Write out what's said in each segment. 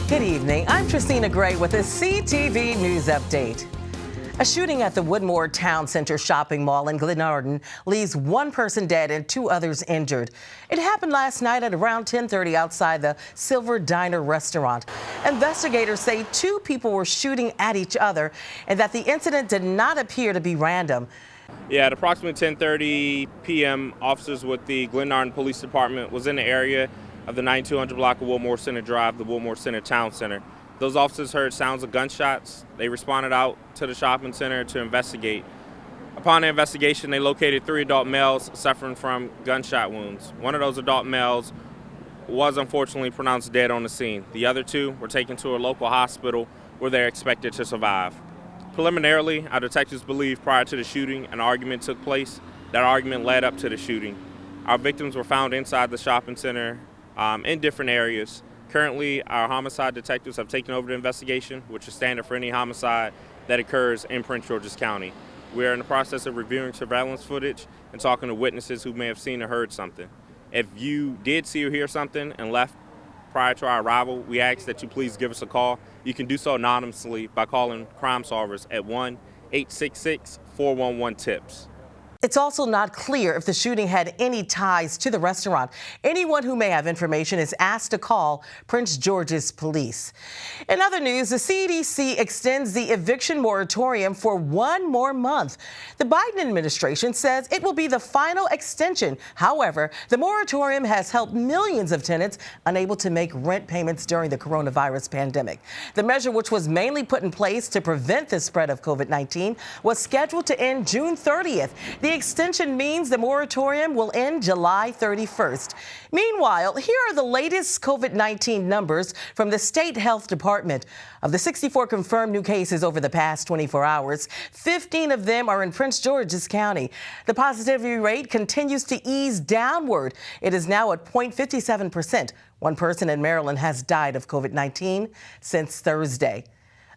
Good evening. I'm Christina Gray with a CTV News Update. A shooting at the Woodmore Town Center shopping mall in Glenarden leaves one person dead and two others injured. It happened last night at around 10:30 outside the Silver Diner restaurant. Investigators say two people were shooting at each other and that the incident did not appear to be random. Yeah, at approximately 10:30 p.m., officers with the Glenarden Police Department was in the area of the 9200 block of Woodmore Center Drive, the Woodmore Center Town Center. Those officers heard sounds of gunshots. They responded out to the shopping center to investigate. Upon the investigation, they located 3 adult males suffering from gunshot wounds. One of those adult males was unfortunately pronounced dead on the scene. The other 2 were taken to a local hospital where they're expected to survive. Preliminarily, our detectives believe prior to the shooting, an argument took place. That argument led up to the shooting. Our victims were found inside the shopping center in different areas. Currently, our homicide detectives have taken over the investigation, which is standard for any homicide that occurs in Prince George's County. We are in the process of reviewing surveillance footage and talking to witnesses who may have seen or heard something. If you did see or hear something and left prior to our arrival, we ask that you please give us a call. You can do so anonymously by calling Crime Solvers at 1-866-411-TIPS. It's also not clear if the shooting had any ties to the restaurant. Anyone who may have information is asked to call Prince George's Police. In other news, the CDC extends the eviction moratorium for 1 more month. The Biden administration says it will be the final extension. However, the moratorium has helped millions of tenants unable to make rent payments during the coronavirus pandemic. The measure, which was mainly put in place to prevent the spread of COVID-19, was scheduled to end June 30th. The extension means the moratorium will end July 31st. Meanwhile, here are the latest COVID-19 numbers from the State Health Department. Of the 64 confirmed new cases over the past 24 hours, 15 of them are in Prince George's County. The positivity rate continues to ease downward. It is now at 0.57%. One person in Maryland has died of COVID-19 since Thursday.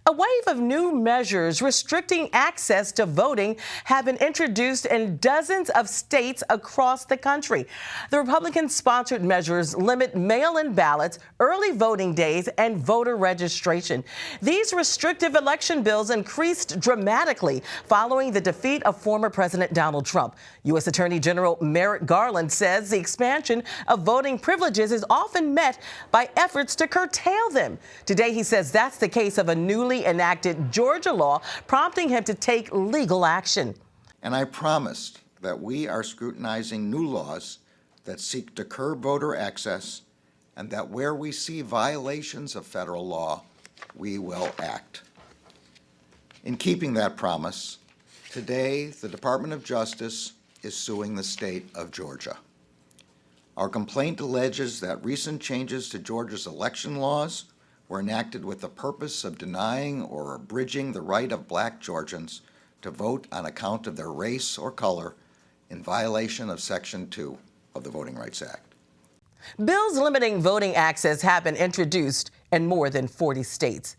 A wave of new measures restricting access to voting have been introduced in dozens of states across the country. The Republican-sponsored measures limit mail-in ballots, early voting days, and voter registration. These restrictive election bills increased dramatically following the defeat of former President Donald Trump. U.S. Attorney General Merrick Garland says the expansion of voting privileges is often met by efforts to curtail them. Today, he says that's the case of a newly enacted Georgia law, prompting him to take legal action. And I promised that we are scrutinizing new laws that seek to curb voter access, and that where we see violations of federal law, we will act. In keeping that promise, today the Department of Justice is suing the state of Georgia. Our complaint alleges that recent changes to Georgia's election laws were enacted with the purpose of denying or abridging the right of Black Georgians to vote on account of their race or color in violation of Section 2 of the Voting Rights Act. Bills limiting voting access have been introduced in more than 40 states.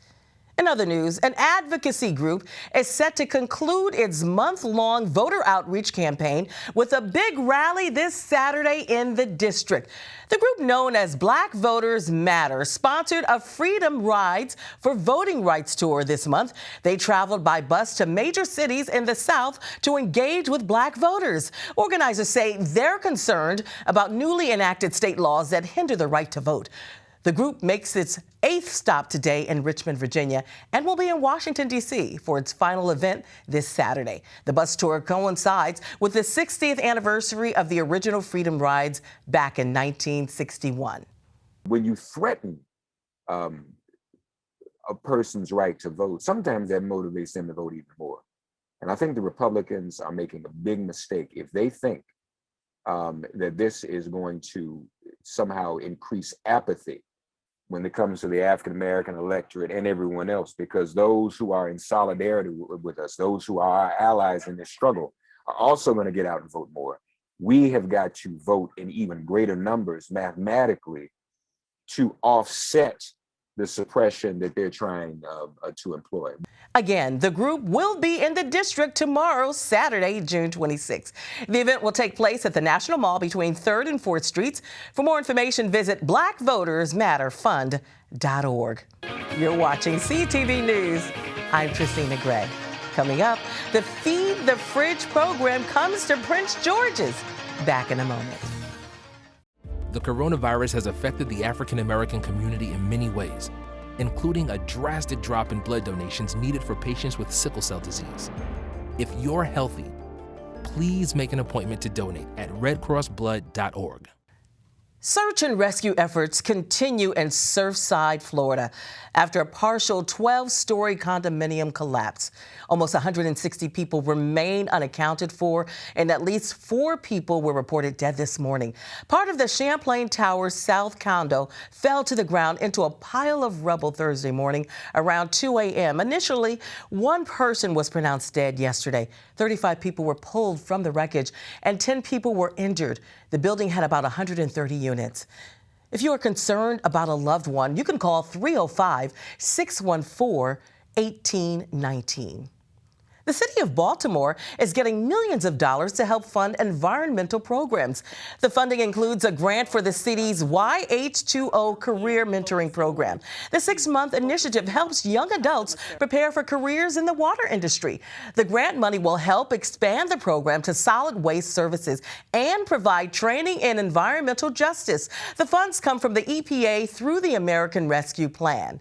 In other news, an advocacy group is set to conclude its month-long voter outreach campaign with a big rally this Saturday in the district. The group, known as Black Voters Matter, sponsored a Freedom Rides for Voting Rights tour this month. They traveled by bus to major cities in the South to engage with Black voters. Organizers say they're concerned about newly enacted state laws that hinder the right to vote. The group makes its 8th stop today in Richmond, Virginia, and will be in Washington, D.C. for its final event this Saturday. The bus tour coincides with the 60th anniversary of the original Freedom Rides back in 1961. When you threaten a person's right to vote, sometimes that motivates them to vote even more. And I think the Republicans are making a big mistake if they think that this is going to somehow increase apathy when it comes to the African-American electorate and everyone else, because those who are in solidarity with us, those who are our allies in this struggle, are also going to get out and vote more. We have got to vote in even greater numbers mathematically to offset the suppression that they're trying to employ. Again, the group will be in the district tomorrow, Saturday, June 26. The event will take place at the National Mall between 3rd and 4th Streets. For more information, visit blackvotersmatterfund.org. You're watching CTV News. I'm Tristina Gray. Coming up, the Feed the Fridge program comes to Prince George's. Back in a moment. The coronavirus has affected the African American community in many ways, including a drastic drop in blood donations needed for patients with sickle cell disease. If you're healthy, please make an appointment to donate at redcrossblood.org. Search and rescue efforts continue in Surfside, Florida, after a partial 12-story condominium collapse. Almost 160 people remain unaccounted for, and at least 4 people were reported dead this morning. Part of the Champlain Towers South condo fell to the ground into a pile of rubble Thursday morning around 2 a.m. Initially, 1 person was pronounced dead yesterday. 35 people were pulled from the wreckage, and 10 people were injured. The building had about 130 units. If you are concerned about a loved one, you can call 305-614-1819. The city of Baltimore is getting millions of dollars to help fund environmental programs. The funding includes a grant for the city's YH2O Career Mentoring Program. The 6-month initiative helps young adults prepare for careers in the water industry. The grant money will help expand the program to solid waste services and provide training in environmental justice. The funds come from the EPA through the American Rescue Plan.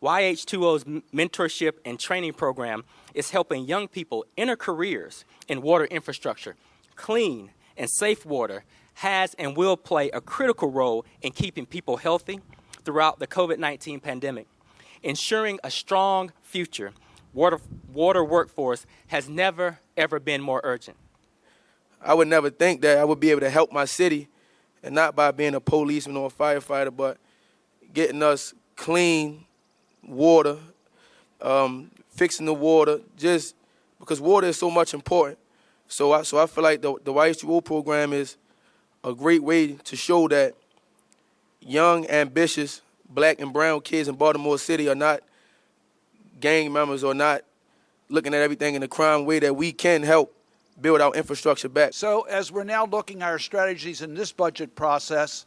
YH2O's mentorship and training program is helping young people enter careers in water infrastructure. Clean and safe water has and will play a critical role in keeping people healthy throughout the COVID-19 pandemic. Ensuring a strong future water workforce has never, ever been more urgent. I would never think that I would be able to help my city, and not by being a policeman or a firefighter, but getting us clean water, fixing the water, just because water is so much important. So I feel like the YH2O program is a great way to show that young, ambitious black and brown kids in Baltimore City are not gang members or not looking at everything in a crime way, that we can help build our infrastructure back. So as we're now looking at our strategies in this budget process,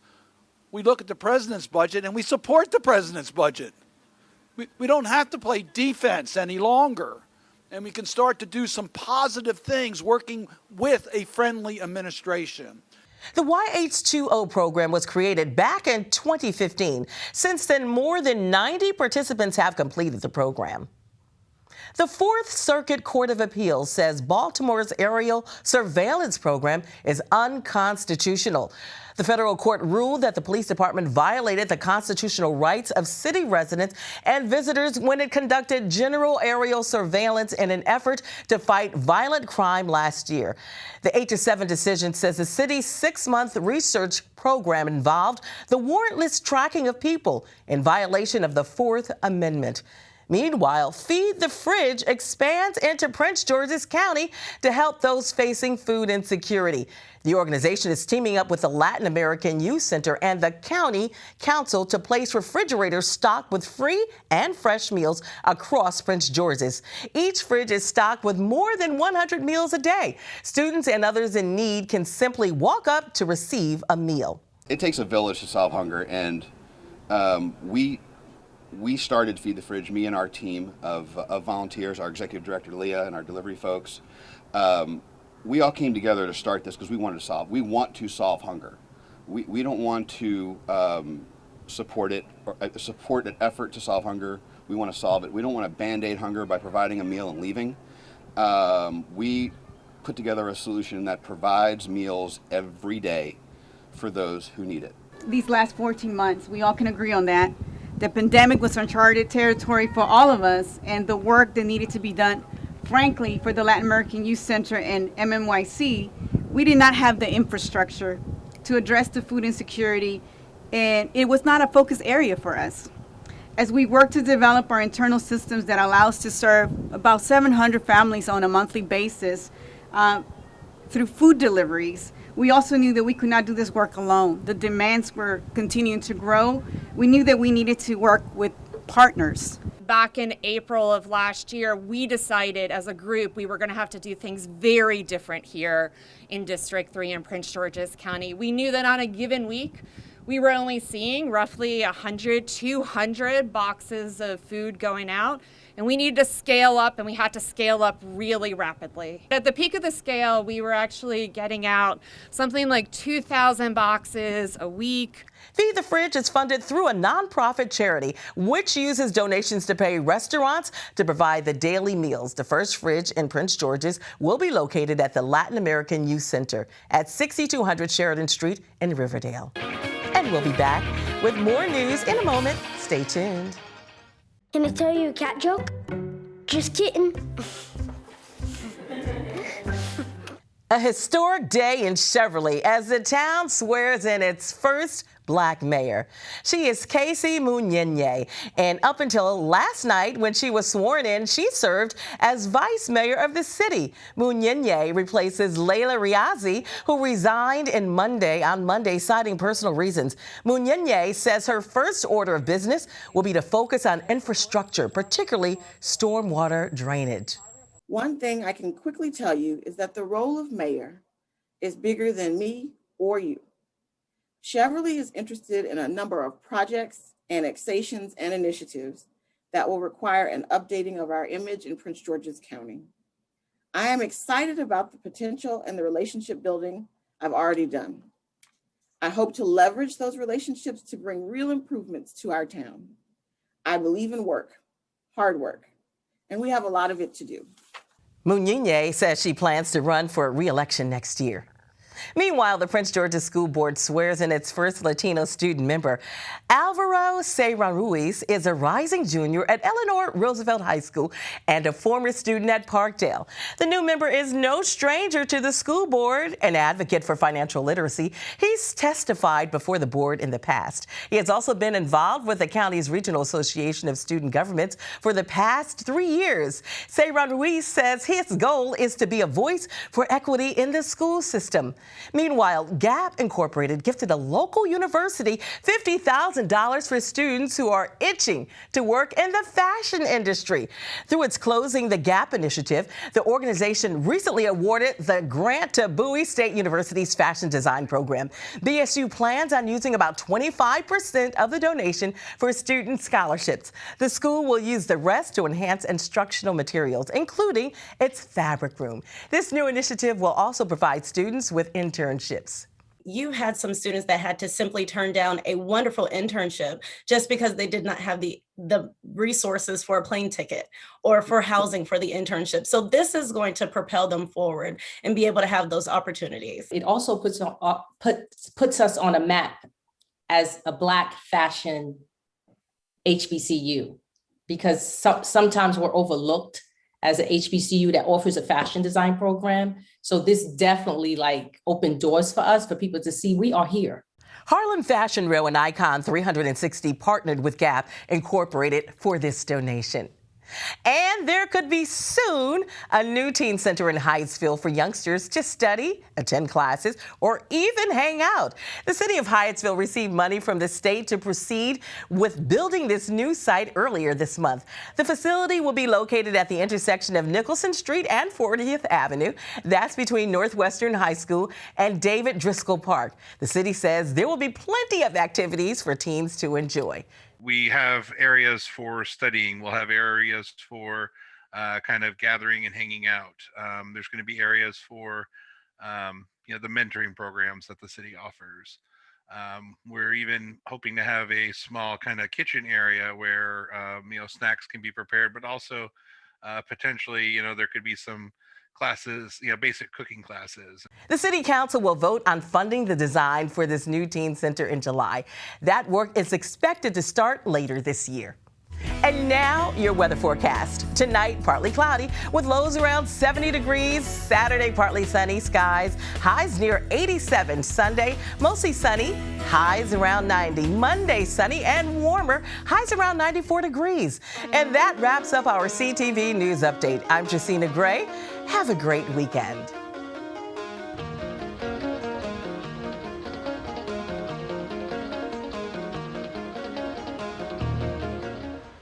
we look at the president's budget and we support the president's budget. We don't have to play defense any longer, and we can start to do some positive things working with a friendly administration. The YH2O program was created back in 2015. Since then, more than 90 participants have completed the program. The 4th Circuit Court of Appeals says Baltimore's aerial surveillance program is unconstitutional. The federal court ruled that the police department violated the constitutional rights of city residents and visitors when it conducted general aerial surveillance in an effort to fight violent crime last year. The 8-7 decision says the city's 6-month research program involved the warrantless tracking of people in violation of the 4th Amendment. Meanwhile, Feed the Fridge expands into Prince George's County to help those facing food insecurity. The organization is teaming up with the Latin American Youth Center and the County Council to place refrigerators stocked with free and fresh meals across Prince George's. Each fridge is stocked with more than 100 meals a day. Students and others in need can simply walk up to receive a meal. It takes a village to solve hunger, and we started Feed the Fridge, me and our team of volunteers, our executive director Leah and our delivery folks. We all came together to start this because we want to solve hunger. We don't want to support an effort to solve hunger. We want to solve it. We don't want to band-aid hunger by providing a meal and leaving. We put together a solution that provides meals every day for those who need it. These last 14 months, we all can agree on that. The pandemic was uncharted territory for all of us, and the work that needed to be done, frankly, for the Latin American Youth Center and MMYC, we did not have the infrastructure to address the food insecurity, and it was not a focus area for us. As we work to develop our internal systems that allow us to serve about 700 families on a monthly basis through food deliveries, we also knew that we could not do this work alone. The demands were continuing to grow. We knew that we needed to work with partners. back in April of last year, we decided as a group we were going to have to do things very different here in District 3 in Prince George's County. We knew that on a given week, we were only seeing roughly 100, 200 boxes of food going out, and we needed to scale up, and we had to scale up really rapidly. At the peak of the scale, we were actually getting out something like 2,000 boxes a week. Feed the Fridge is funded through a nonprofit charity, which uses donations to pay restaurants to provide the daily meals. The first fridge in Prince George's will be located at the Latin American Youth Center at 6200 Sheridan Street in Riverdale. And we'll be back with more news in a moment. Stay tuned. Can I tell you a cat joke? Just kidding. A historic day in Cheverly as the town swears in its first Black mayor. She is Casey Munyenye, and up until last night when she was sworn in, she served as vice mayor of the city. Munyenye replaces Layla Riazi, who resigned on Monday, citing personal reasons. Munyenye says her first order of business will be to focus on infrastructure, particularly stormwater drainage. One thing I can quickly tell you is that the role of mayor is bigger than me or you. Cheverly is interested in a number of projects, annexations, and initiatives that will require an updating of our image in Prince George's County. I am excited about the potential and the relationship building I've already done. I hope to leverage those relationships to bring real improvements to our town. I believe in work, hard work, and we have a lot of it to do. Munyenye says she plans to run for re-election next year. Meanwhile, the Prince George's School Board swears in its first Latino student member. Alvaro Ceyran Ruiz is a rising junior at Eleanor Roosevelt High School and a former student at Parkdale. The new member is no stranger to the school board, an advocate for financial literacy. He's testified before the board in the past. He has also been involved with the county's Regional Association of Student Governments for the past 3 years. Ceyran Ruiz says his goal is to be a voice for equity in the school system. Meanwhile, Gap Incorporated gifted a local university $50,000 for students who are itching to work in the fashion industry. Through its Closing the Gap initiative, the organization recently awarded the grant to Bowie State University's fashion design program. BSU plans on using about 25% of the donation for student scholarships. The school will use the rest to enhance instructional materials, including its fabric room. This new initiative will also provide students with internships. You had some students that had to simply turn down a wonderful internship just because they did not have the resources for a plane ticket or for housing for the internship. So this is going to propel them forward and be able to have those opportunities. It also puts us on a map as a Black fashion HBCU, because sometimes we're overlooked as a HBCU that offers a fashion design program. So this definitely opened doors for us, for people to see we are here. Harlem Fashion Row and Icon 360 partnered with Gap Incorporated for this donation. And there could be soon a new teen center in Hyattsville for youngsters to study, attend classes, or even hang out. The city of Hyattsville received money from the state to proceed with building this new site earlier this month. The facility will be located at the intersection of Nicholson Street and 40th Avenue. That's between Northwestern High School and David Driscoll Park. The city says there will be plenty of activities for teens to enjoy. We have areas for studying. We'll have areas for kind of gathering and hanging out. There's going to be areas for, the mentoring programs that the city offers. We're even hoping to have a small kind of kitchen area where, snacks can be prepared, but also potentially, there could be some classes, basic cooking classes. The City Council will vote on funding the design for this new teen center in July. That work is expected to start later this year. And now your weather forecast. Tonight, partly cloudy with lows around 70 degrees. Saturday, partly sunny skies. Highs near 87. Sunday, mostly sunny. Highs around 90. Monday, sunny and warmer. Highs around 94 degrees. And that wraps up our CTV News Update. I'm Jacina Gray. Have a great weekend.